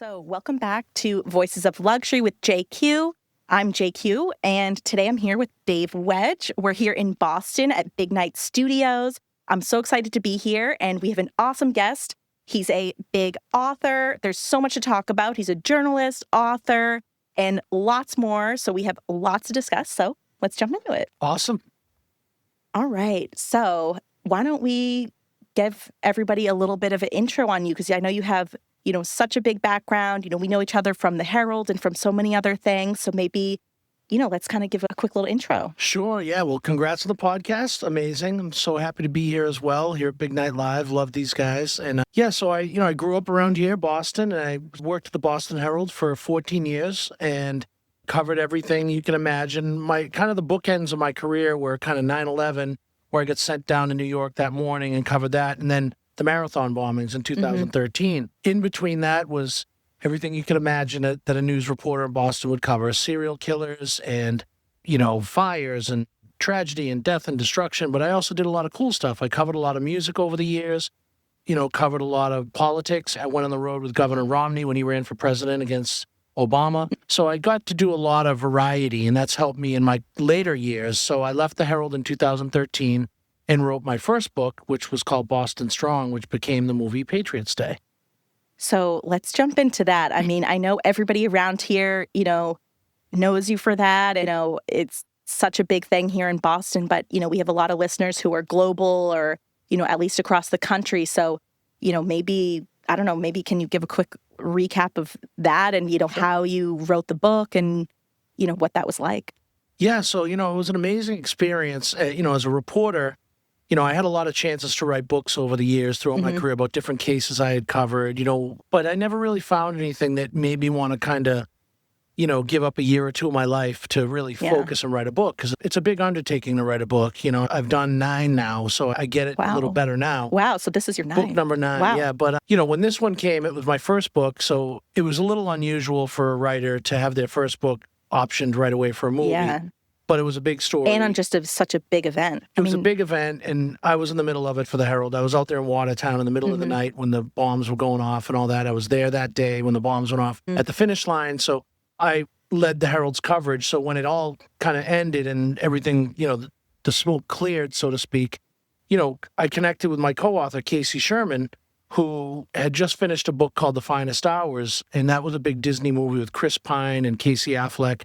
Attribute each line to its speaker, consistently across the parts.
Speaker 1: So welcome back to Voices of Luxury with JQ. I'm JQ, and today I'm here with Dave Wedge. We're here in Boston at Big Night Studios. I'm so excited to be here, and we have an awesome guest. He's a big author. There's so much to talk about. He's a journalist, author, and lots more. So we have lots to discuss. So let's jump into it.
Speaker 2: Awesome.
Speaker 1: All right. So why don't we give everybody a little bit of an intro on you? Because I know you have such a big background. We know each other from the Herald and from so many other things. So maybe, let's kind of give a quick little intro.
Speaker 2: Sure. Yeah. Well, congrats on the podcast. Amazing. I'm so happy to be here as well, here at Big Night Live. Love these guys. And so I grew up around here, Boston, and I worked at the Boston Herald for 14 years and covered everything you can imagine. My kind of the bookends of my career were kind of 9/11, where I got sent down to New York that morning and covered that. And then the marathon bombings in 2013. In between that was everything you could imagine that a news reporter in Boston would cover: serial killers and, fires and tragedy and death and destruction. But I also did a lot of cool stuff. I covered a lot of music over the years, covered a lot of politics. I went on the road with Governor Romney when he ran for president against Obama. So I got to do a lot of variety, and that's helped me in my later years. So I left the Herald in 2013 and wrote my first book, which was called Boston Strong, which became the movie Patriots Day.
Speaker 1: So let's jump into that. I mean, I know everybody around here, knows you for that. It's such a big thing here in Boston, but, we have a lot of listeners who are global or, at least across the country. So, maybe can you give a quick recap of that and, how you wrote the book and, what that was like?
Speaker 2: Yeah. So, it was an amazing experience. As a reporter, I had a lot of chances to write books over the years throughout my career about different cases I had covered, but I never really found anything that made me want to kind of, give up a year or two of my life to really focus and write a book, because it's a big undertaking to write a book. I've done 9 now, so I get it a little better now.
Speaker 1: Wow. So this is your 9th.
Speaker 2: Book number 9.
Speaker 1: Wow.
Speaker 2: Yeah. But, when this one came, it was my first book. So it was a little unusual for a writer to have their first book optioned right away for a movie.
Speaker 1: Yeah.
Speaker 2: But it was a big story.
Speaker 1: And on just such a big event.
Speaker 2: It was a big event, and I was in the middle of it for the Herald. I was out there in Watertown in the middle of the night when the bombs were going off and all that. I was there that day when the bombs went off at the finish line. So I led the Herald's coverage. So when it all kind of ended and everything, the smoke cleared, so to speak, I connected with my co-author, Casey Sherman, who had just finished a book called The Finest Hours. And that was a big Disney movie with Chris Pine and Casey Affleck.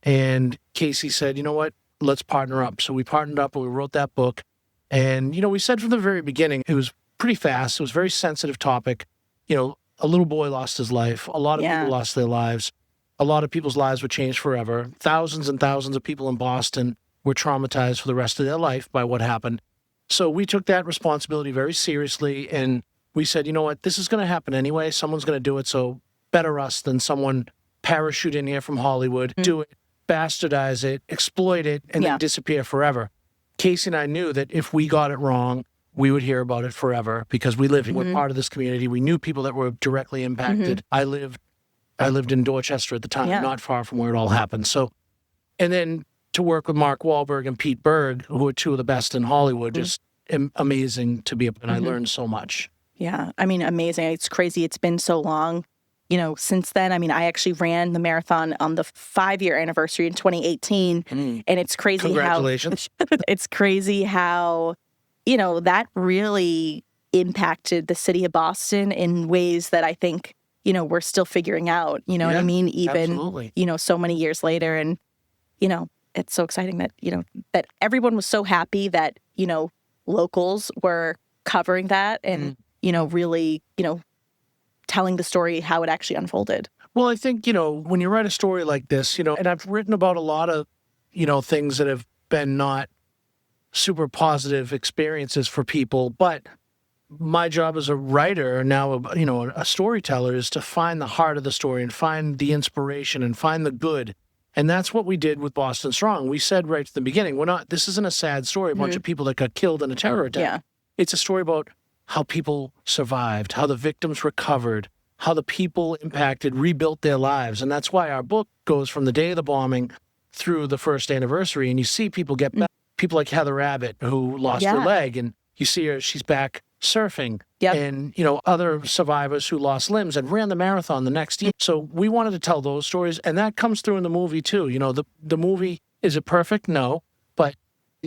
Speaker 2: And Casey said, you know what, let's partner up. So we partnered up and we wrote that book. And, we said from the very beginning, it was pretty fast. It was a very sensitive topic. A little boy lost his life. A lot of people lost their lives. A lot of people's lives were changed forever. Thousands and thousands of people in Boston were traumatized for the rest of their life by what happened. So we took that responsibility very seriously. And we said, you know what, this is going to happen anyway. Someone's going to do it. So better us than someone parachute in here from Hollywood, do it, bastardize it, exploit it, and then disappear forever. Casey and I knew that if we got it wrong, we would hear about it forever because we live, we're part of this community. We knew people that were directly impacted. I lived in Dorchester at the time, not far from where it all happened. So, and then to work with Mark Wahlberg and Pete Berg, who are 2 of the best in Hollywood, just amazing to be up, and I learned so much. Yeah.
Speaker 1: I mean, amazing. It's crazy. It's been so long. Since then, I mean, I actually ran the marathon on the 5-year anniversary in 2018. And it's crazy
Speaker 2: Congratulations.
Speaker 1: It's crazy how, that really impacted the city of Boston in ways that I think, we're still figuring out, what I mean? Even,
Speaker 2: absolutely.
Speaker 1: So many years later. And, it's so exciting that, that everyone was so happy that, locals were covering that and, really, telling the story how it actually unfolded.
Speaker 2: Well, I think, when you write a story like this, and I've written about a lot of, things that have been not super positive experiences for people, but my job as a writer, now, a storyteller, is to find the heart of the story and find the inspiration and find the good. And that's what we did with Boston Strong. We said right at the beginning, this isn't a sad story, a bunch of people that got killed in a terror attack.
Speaker 1: Yeah.
Speaker 2: It's a story about how people survived, how the victims recovered, how the people impacted rebuilt their lives. And that's why our book goes from the day of the bombing through the first anniversary. And you see people get back, people like Heather Abbott, who lost her leg, and you see her, she's back surfing
Speaker 1: Yep.
Speaker 2: and, other survivors who lost limbs and ran the marathon the next year. So we wanted to tell those stories, and that comes through in the movie too. The movie, is it perfect? No, but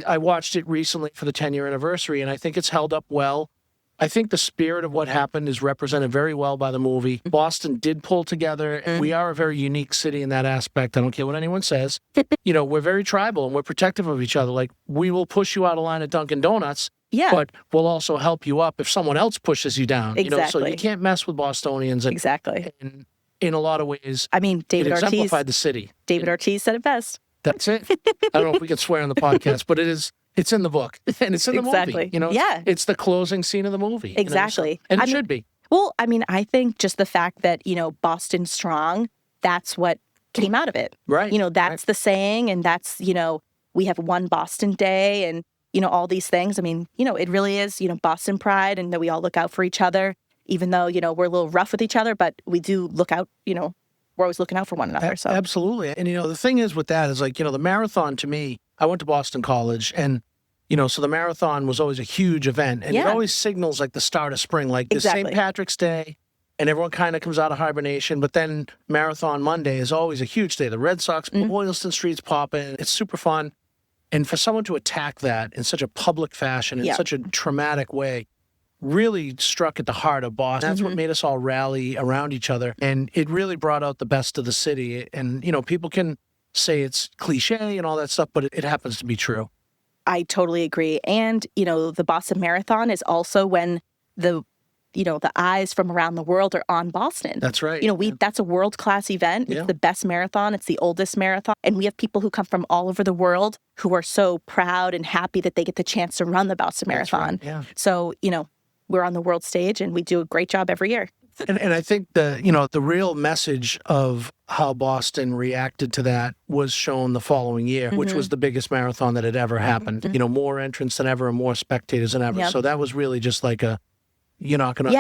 Speaker 2: I watched it recently for the 10-year anniversary, and I think it's held up well. I think the spirit of what happened is represented very well by the movie. Boston did pull together. We are a very unique city in that aspect. I don't care what anyone says. We're very tribal and we're protective of each other. Like, we will push you out of line at Dunkin' Donuts, but we'll also help you up if someone else pushes you down.
Speaker 1: Exactly.
Speaker 2: So you can't mess with Bostonians.
Speaker 1: Exactly.
Speaker 2: And in a lot of ways,
Speaker 1: I mean,
Speaker 2: it exemplified the city.
Speaker 1: David Ortiz said it best.
Speaker 2: That's it. I don't know if we can swear on the podcast, but it's in the book and it's in the movie. It's the closing scene of the movie.
Speaker 1: Exactly.
Speaker 2: And it should be.
Speaker 1: Well, I mean, I think just the fact that, Boston Strong, that's what came out of it.
Speaker 2: Right.
Speaker 1: That's the saying, and that's, we have one Boston day and, all these things. I mean, it really is, Boston pride, and that we all look out for each other, even though, we're a little rough with each other, but we do look out, we're always looking out for one another. So
Speaker 2: absolutely. And, the thing is with that is like, the marathon to me, I went to Boston College, and, so the marathon was always a huge event, and it always signals like the start of spring, like the St. Patrick's Day, and everyone kind of comes out of hibernation. But then Marathon Monday is always a huge day. The Red Sox, Boylston Street's popping. It's super fun. And for someone to attack that in such a public fashion, in such a traumatic way, really struck at the heart of Boston. That's what made us all rally around each other. And it really brought out the best of the city. And, people can say it's cliche and all that stuff, but it happens to be true.
Speaker 1: I totally agree. And, the Boston Marathon is also when the eyes from around the world are on Boston.
Speaker 2: That's right.
Speaker 1: That's a world-class event. It's the best marathon. It's the oldest marathon. And we have people who come from all over the world who are so proud and happy that they get the chance to run the Boston Marathon.
Speaker 2: Right. Yeah.
Speaker 1: So, we're on the world stage and we do a great job every year.
Speaker 2: And I think the real message of how Boston reacted to that was shown the following year, which was the biggest marathon that had ever happened. More entrants than ever and more spectators than ever. Yep. So that was really just like you're not gonna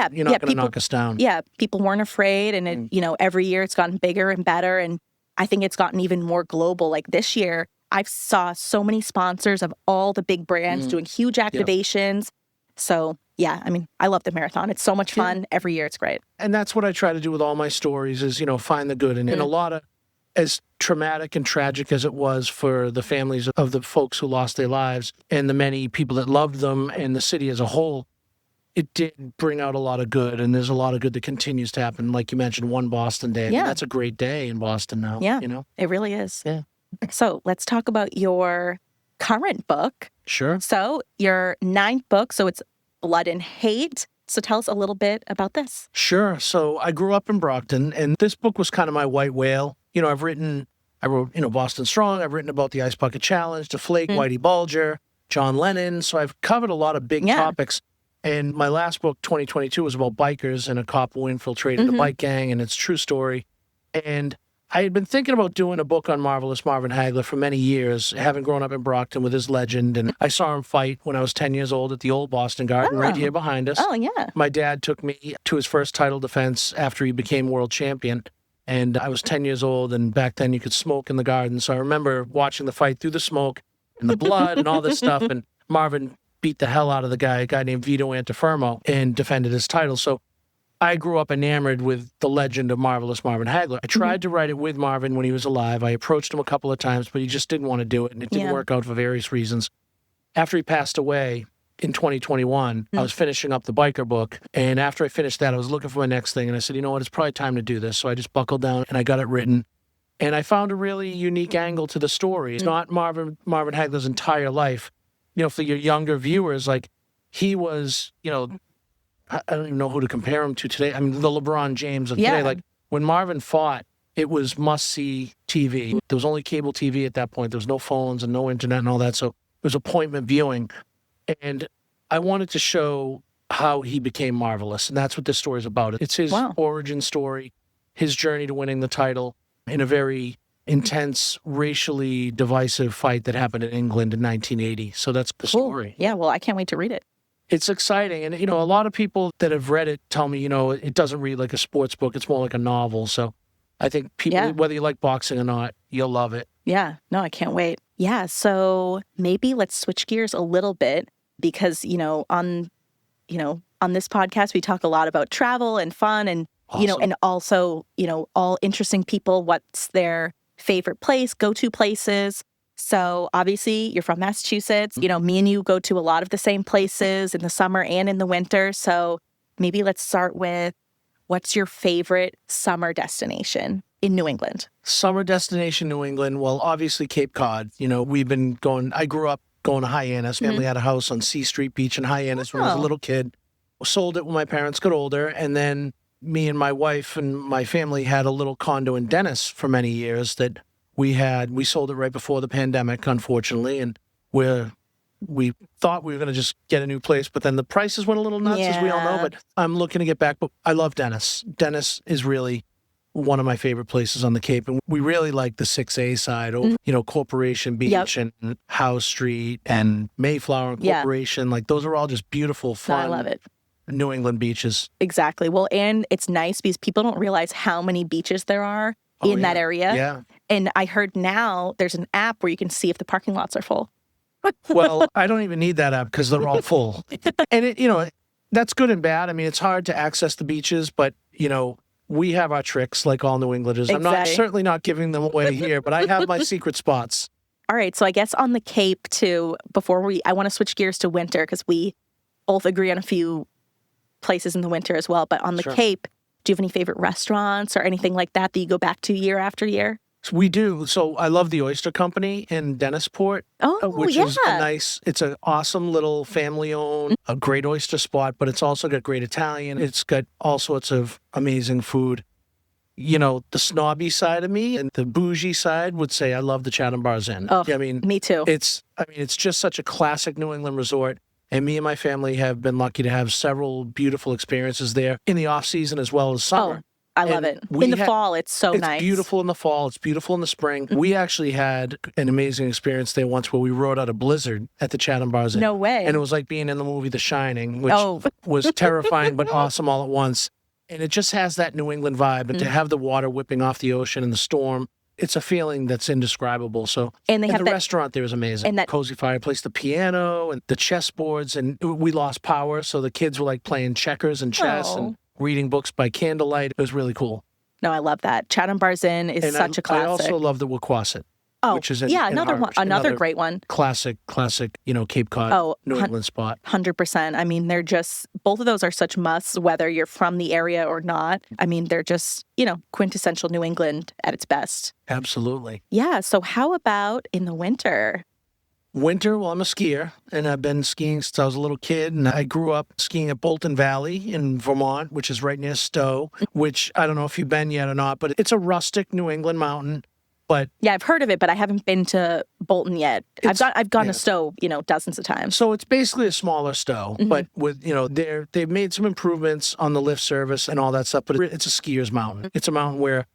Speaker 2: knock us down.
Speaker 1: Yeah, people weren't afraid, and it, every year it's gotten bigger and better, and I think it's gotten even more global. Like this year, I saw so many sponsors of all the big brands doing huge activations. Yep. So yeah, I mean, I love the marathon. It's so much fun. Yeah. Every year it's great.
Speaker 2: And that's what I try to do with all my stories is, find the good in it. And a lot of, as traumatic and tragic as it was for the families of the folks who lost their lives and the many people that loved them and the city as a whole, it did bring out a lot of good. And there's a lot of good that continues to happen. Like you mentioned, one Boston Day. I mean, that's a great day in Boston now.
Speaker 1: Yeah, it really is.
Speaker 2: Yeah.
Speaker 1: So let's talk about your current book.
Speaker 2: Sure.
Speaker 1: So your 9th book, so it's Blood and Hate. So tell us a little bit about this.
Speaker 2: Sure. So I grew up in Brockton, and this book was kind of my white whale. I wrote, Boston Strong. I've written about the Ice Bucket Challenge, the Flake, Whitey Bulger, John Lennon. So I've covered a lot of big topics. And my last book, 2022, was about bikers and a cop who infiltrated a bike gang, and it's a true story. And I had been thinking about doing a book on Marvelous Marvin Hagler for many years, having grown up in Brockton with his legend. And I saw him fight when I was 10 years old at the old Boston Garden right here behind us.
Speaker 1: Oh, yeah.
Speaker 2: My dad took me to his first title defense after he became world champion. And I was 10 years old, and back then you could smoke in the garden. So I remember watching the fight through the smoke and the blood and all this stuff. And Marvin beat the hell out of a guy named Vito Antifermo, and defended his title. So I grew up enamored with the legend of Marvelous Marvin Hagler. I tried to write it with Marvin when he was alive. I approached him a couple of times, but he just didn't want to do it, and it didn't work out for various reasons. After he passed away in 2021, I was finishing up the biker book, and after I finished that, I was looking for my next thing, and I said, you know what, it's probably time to do this. So I just buckled down, and I got it written. And I found a really unique angle to the story. It's not Marvin Hagler's entire life. For your younger viewers, like, he was, I don't even know who to compare him to today. I mean, the LeBron James of today. Like, when Marvin fought, it was must-see TV. There was only cable TV at that point. There was no phones and no internet and all that. So it was appointment viewing. And I wanted to show how he became marvelous. And that's what this story is about. It's his origin story, his journey to winning the title in a very intense, racially divisive fight that happened in England in 1980. So that's the story.
Speaker 1: Yeah, well, I can't wait to read it.
Speaker 2: It's exciting. And, a lot of people that have read it tell me, it doesn't read like a sports book. It's more like a novel. So I think people, whether you like boxing or not, you'll love it.
Speaker 1: Yeah. No, I can't wait. Yeah. So maybe let's switch gears a little bit because, on on this podcast, we talk a lot about travel and fun and,
Speaker 2: Awesome.
Speaker 1: And also, all interesting people, what's their favorite place, go-to places. So obviously you're from Massachusetts. Me and you go to a lot of the same places in the summer and in the winter. So maybe let's start with, what's your favorite summer destination in New England?
Speaker 2: Summer destination, New England. Well, obviously Cape Cod. We've been going, I grew up going to Hyannis. Family had a house on C Street Beach in Hyannis when I was a little kid. Sold it when my parents got older. And then me and my wife and my family had a little condo in Dennis for many years that we sold it right before the pandemic, unfortunately. And we thought we were going to just get a new place, but then the prices went a little nuts, as we all know. But I'm looking to get back. But I love Dennis. Dennis is really one of my favorite places on the Cape. And we really like the 6A side, Corporation Beach and House Street and Mayflower and Corporation. Like, those are all just beautiful, fun.
Speaker 1: I love it.
Speaker 2: New England beaches.
Speaker 1: Exactly. Well, and it's nice because people don't realize how many beaches there are in that area.
Speaker 2: Yeah.
Speaker 1: And I heard now there's an app where you can see if the parking lots are full.
Speaker 2: Well, I don't even need that app because they're all full. And that's good and bad. I mean, it's hard to access the beaches, but we have our tricks like all New Englanders.
Speaker 1: Exactly.
Speaker 2: I'm certainly not giving them away here, but I have my secret spots.
Speaker 1: All right. So I guess on the Cape too, I want to switch gears to winter because we both agree on a few places in the winter as well. But on the Cape, do you have any favorite restaurants or anything like that you go back to year after year?
Speaker 2: We do. So I love the Oyster Company in Dennisport, which is it's an awesome little family-owned, a great oyster spot, but it's also got great Italian. It's got all sorts of amazing food. The snobby side of me and the bougie side would say I love the Chatham Bars Inn.
Speaker 1: Oh, me too.
Speaker 2: It's just such a classic New England resort. And me and my family have been lucky to have several beautiful experiences there in the off-season as well as summer.
Speaker 1: Oh, I love it. In the fall, it's so nice.
Speaker 2: It's beautiful in the fall. It's beautiful in the spring. We actually had an amazing experience there once where we rode out a blizzard at the Chatham Bars Inn.
Speaker 1: No way.
Speaker 2: And it was like being in the movie The Shining, which was terrifying but awesome all at once. And it just has that New England vibe. And to have the water whipping off the ocean and the storm, it's a feeling that's indescribable. So,
Speaker 1: and the
Speaker 2: restaurant there is amazing.
Speaker 1: And that
Speaker 2: cozy fireplace, the piano and the chessboards. And we lost power, so the kids were like playing checkers and chess and reading books by candlelight. It was really cool.
Speaker 1: No, I love that. Chatham Bars Inn is such a classic.
Speaker 2: I also love the Wequassett. which is
Speaker 1: another great one.
Speaker 2: Classic, Cape Cod, New England spot.
Speaker 1: 100%. I mean, they're just, both of those are such musts, whether you're from the area or not. I mean, they're just, quintessential New England at its best.
Speaker 2: Absolutely.
Speaker 1: Yeah. So how about in the winter?
Speaker 2: Winter, well, I'm a skier, and I've been skiing since I was a little kid, and I grew up skiing at Bolton Valley in Vermont, which is right near Stowe, which I don't know if you've been yet or not, but it's a rustic New England mountain. But
Speaker 1: yeah, I've heard of it, but I haven't been to Bolton yet. I've gone to Stowe, dozens of times.
Speaker 2: So it's basically a smaller Stowe, but with, they've made some improvements on the lift service and all that stuff, but it's a skier's mountain. It's a mountain where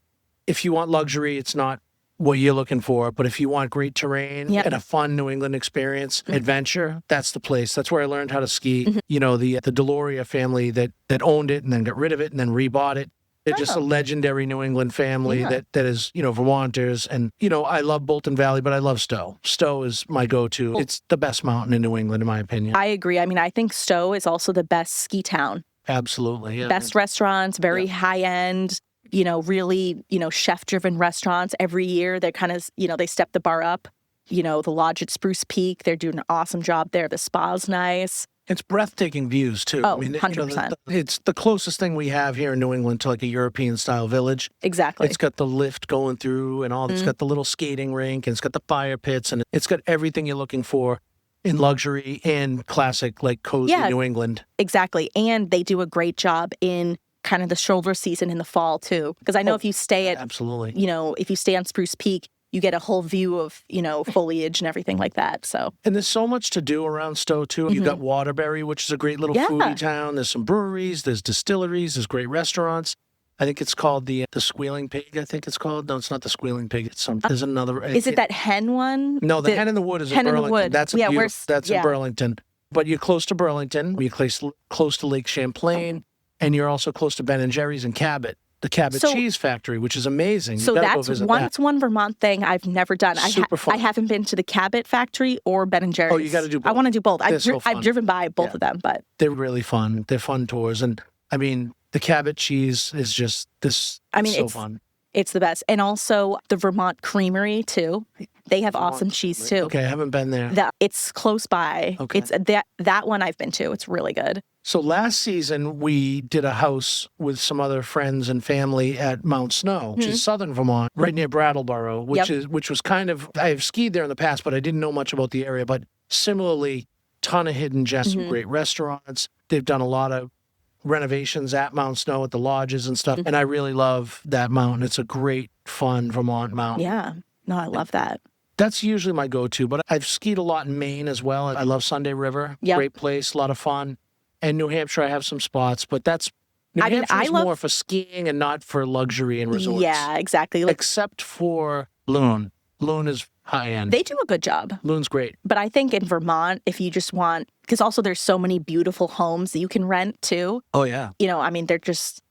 Speaker 2: if you want luxury, it's not what you're looking for, but if you want great terrain and a fun New England experience, adventure, that's the place. That's where I learned how to ski. The Deloria family that owned it and then got rid of it and then rebought it. They're just a legendary New England family that is, Vermonters. And, I love Bolton Valley, but I love Stowe. Stowe is my go-to. It's the best mountain in New England, in my opinion.
Speaker 1: I agree. I mean, I think Stowe is also the best ski town.
Speaker 2: Absolutely, yeah.
Speaker 1: Best restaurants, very high-end, really, chef-driven restaurants. Every year, they're kind of, they step the bar up. The Lodge at Spruce Peak, they're doing an awesome job there. The spa's nice.
Speaker 2: It's breathtaking views, too.
Speaker 1: Oh, 100%.
Speaker 2: It's the closest thing we have here in New England to like a European-style village.
Speaker 1: Exactly.
Speaker 2: It's got the lift going through and all. It's got the little skating rink, and it's got the fire pits, and it's got everything you're looking for in luxury and classic, like cozy New England.
Speaker 1: Exactly. And they do a great job in kind of the shoulder season in the fall, too. Because I know if you stay at,
Speaker 2: absolutely,
Speaker 1: if you stay on Spruce Peak, you get a whole view of, foliage and everything like that. So, and
Speaker 2: there's so much to do around Stowe, too. You've got Waterbury, which is a great little foodie town. There's some breweries, there's distilleries, there's great restaurants. I think it's called the Squealing Pig, I think it's called. No, it's not the Squealing Pig. It's there's another.
Speaker 1: Is it that hen one?
Speaker 2: No, the Hen in the Wood is in Burlington. That's in Burlington. But you're close to Burlington. You're close to Lake Champlain. And you're also close to Ben and Jerry's and Cabot. the Cabot
Speaker 1: So-
Speaker 2: Cheese Factory, which is amazing.
Speaker 1: So
Speaker 2: you gotta go
Speaker 1: that's
Speaker 2: visit
Speaker 1: one.
Speaker 2: that.
Speaker 1: It's one Vermont thing I've never done.
Speaker 2: Super fun.
Speaker 1: I haven't been to the Cabot factory or Ben and Jerry's.
Speaker 2: Oh, you gotta do
Speaker 1: I
Speaker 2: both.
Speaker 1: want to do both.
Speaker 2: They're so fun.
Speaker 1: I've driven by both
Speaker 2: Yeah.
Speaker 1: of them, but
Speaker 2: They're really fun. They're fun tours. And I mean, the Cabot cheese is just this.
Speaker 1: I mean,
Speaker 2: so
Speaker 1: it's
Speaker 2: fun.
Speaker 1: it's the best. And also the Vermont Creamery too. They have
Speaker 2: Vermont
Speaker 1: awesome cheese too.
Speaker 2: Okay, I haven't been there.
Speaker 1: It's close by.
Speaker 2: Okay.
Speaker 1: It's that one I've been to. It's really good.
Speaker 2: So last season we did a house with some other friends and family at Mount Snow, which is southern Vermont, right near Brattleboro, which was kind of, I have skied there in the past, but I didn't know much about the area. But similarly, ton of hidden gems, some great restaurants. They've done a lot of renovations at Mount Snow at the lodges and stuff. And I really love that mountain. It's a great, fun Vermont mountain.
Speaker 1: Yeah. No, I love that.
Speaker 2: That's usually my go-to, but I've skied a lot in Maine as well. I love Sunday River.
Speaker 1: Yep.
Speaker 2: Great place, a lot of fun. And New Hampshire, I have some spots, but New Hampshire is more for skiing and not for luxury and resorts.
Speaker 1: Yeah, exactly.
Speaker 2: Except for Loon. Loon is high-end.
Speaker 1: They do a good job.
Speaker 2: Loon's great.
Speaker 1: But I think in Vermont, if you just want, because also there's so many beautiful homes that you can rent too.
Speaker 2: Oh, yeah.
Speaker 1: I mean, they're just,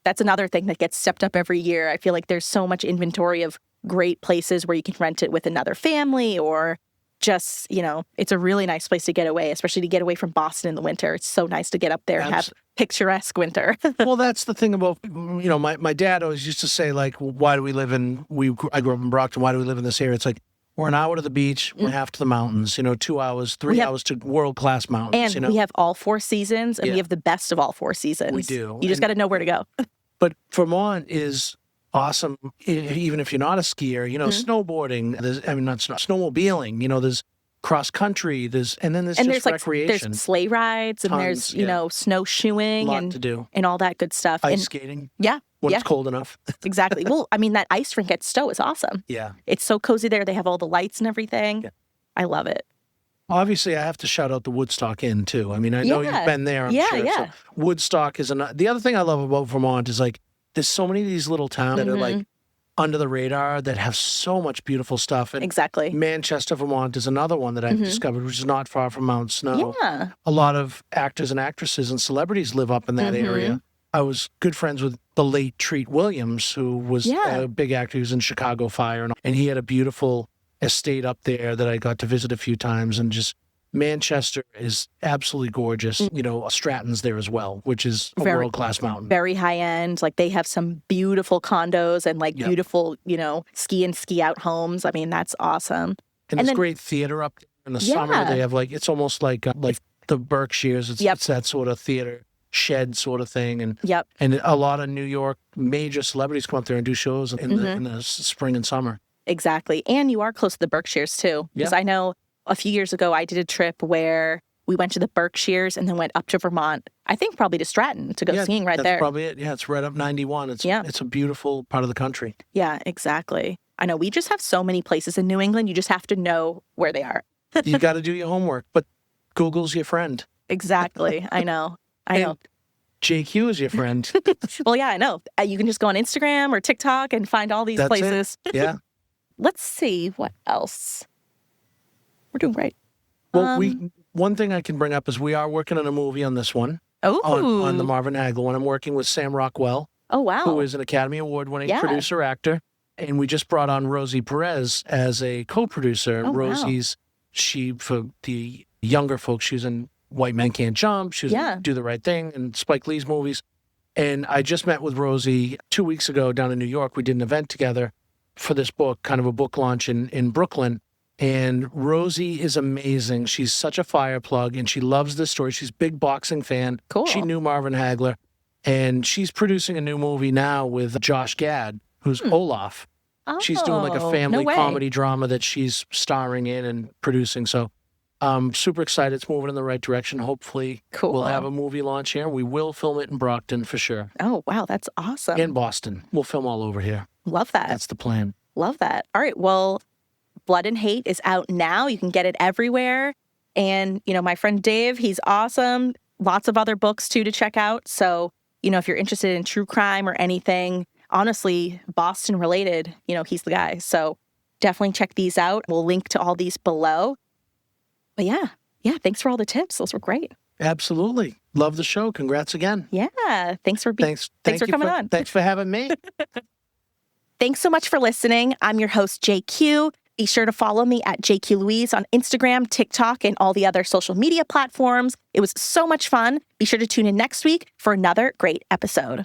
Speaker 1: that's another thing that gets stepped up every year. I feel like there's so much inventory of great places where you can rent it with another family or just, it's a really nice place to get away, especially to get away from Boston in the winter. It's so nice to get up there and have picturesque winter.
Speaker 2: Well, that's the thing about, my dad always used to say, like, why do we live I grew up in Brockton, why do we live in this area? It's like, we're an hour to the beach, we're half to the mountains, 2 hours, 3 hours to world-class mountains.
Speaker 1: And we have all 4 seasons, and we have the best of all 4 seasons.
Speaker 2: We do.
Speaker 1: You just got to know where to go.
Speaker 2: But Vermont is awesome, even if you're not a skier. Snowboarding, snowmobiling, there's cross country, there's just recreation.
Speaker 1: There's sleigh rides, and
Speaker 2: Tons,
Speaker 1: there's snowshoeing
Speaker 2: lot to do.
Speaker 1: and all that good stuff.
Speaker 2: Ice skating.
Speaker 1: Yeah.
Speaker 2: When it's cold enough.
Speaker 1: Exactly. Well, I mean, that ice rink at Stowe is awesome.
Speaker 2: Yeah.
Speaker 1: It's so cozy there. They have all the lights and everything. Yeah. I love it.
Speaker 2: Obviously, I have to shout out the Woodstock Inn, too. I mean, I know you've been there, I'm sure.
Speaker 1: Yeah.
Speaker 2: So Woodstock is the other thing I love about Vermont is, like, there's so many of these little towns that are, like, under the radar that have so much beautiful stuff. And
Speaker 1: exactly.
Speaker 2: Manchester, Vermont is another one that I've discovered, which is not far from Mount Snow.
Speaker 1: Yeah.
Speaker 2: A lot of actors and actresses and celebrities live up in that area. I was good friends with the late Treat Williams, who was a big actor who was in Chicago Fire. And he had a beautiful estate up there that I got to visit a few times. And just Manchester is absolutely gorgeous. Stratton's there as well, which is a world-class mountain.
Speaker 1: Very high-end. Like, they have some beautiful condos and, beautiful, ski and ski out homes. I mean, that's awesome.
Speaker 2: And there's great theater up there in the summer. They have, it's almost like the Berkshires. It's that sort of theater shed sort of thing. And and a lot of New York major celebrities come up there and do shows in the spring and summer.
Speaker 1: Exactly. And you are close to the Berkshires too. Because I know a few years ago I did a trip where we went to the Berkshires and then went up to Vermont. I think probably to Stratton to go skiing right there.
Speaker 2: That's probably it. Yeah, it's right up 91. It's a beautiful part of the country.
Speaker 1: Yeah, exactly. I know we just have so many places in New England. You just have to know where they are.
Speaker 2: You got to do your homework, but Google's your friend.
Speaker 1: Exactly. I know.
Speaker 2: JQ is your friend.
Speaker 1: Well, yeah, I know. You can just go on Instagram or TikTok and find all these places.
Speaker 2: Yeah.
Speaker 1: Let's see what else. We're doing great.
Speaker 2: Well, one thing I can bring up is we are working on a movie on this one.
Speaker 1: Oh.
Speaker 2: On the Marvin Hagler one. I'm working with Sam Rockwell.
Speaker 1: Oh, wow.
Speaker 2: Who is an Academy Award-winning producer-actor. And we just brought on Rosie Perez as a co-producer.
Speaker 1: Oh,
Speaker 2: Rosie's, for the younger folks, she was in White Men Can't Jump. She was in Do the Right Thing and Spike Lee's movies. And I just met with Rosie 2 weeks ago down in New York. We did an event together for this book, kind of a book launch in Brooklyn. And Rosie is amazing. She's such a fire plug, and she loves this story. She's a big boxing fan.
Speaker 1: Cool.
Speaker 2: She knew Marvin Hagler. And she's producing a new movie now with Josh Gad, who's Olaf.
Speaker 1: Oh,
Speaker 2: she's doing like a family comedy drama that she's starring in and producing. So I'm super excited. It's moving in the right direction. Hopefully we'll have a movie launch here. We will film it in Brockton for sure.
Speaker 1: Oh, wow. That's awesome.
Speaker 2: And Boston. We'll film all over here.
Speaker 1: Love that.
Speaker 2: That's the plan.
Speaker 1: Love that. All right. Well, Blood and Hate is out now. You can get it everywhere. And, my friend Dave, he's awesome. Lots of other books, too, to check out. So, if you're interested in true crime or anything, honestly, Boston related, he's the guy. So definitely check these out. We'll link to all these below. But yeah, thanks for all the tips. Those were great.
Speaker 2: Absolutely. love the show. Congrats again.
Speaker 1: Yeah. Thanks for coming on.
Speaker 2: Thanks for having me.
Speaker 1: Thanks so much for listening. I'm your host, JQ. Be sure to follow me at JQ Louise on Instagram, TikTok, and all the other social media platforms. It was so much fun. Be sure to tune in next week for another great episode.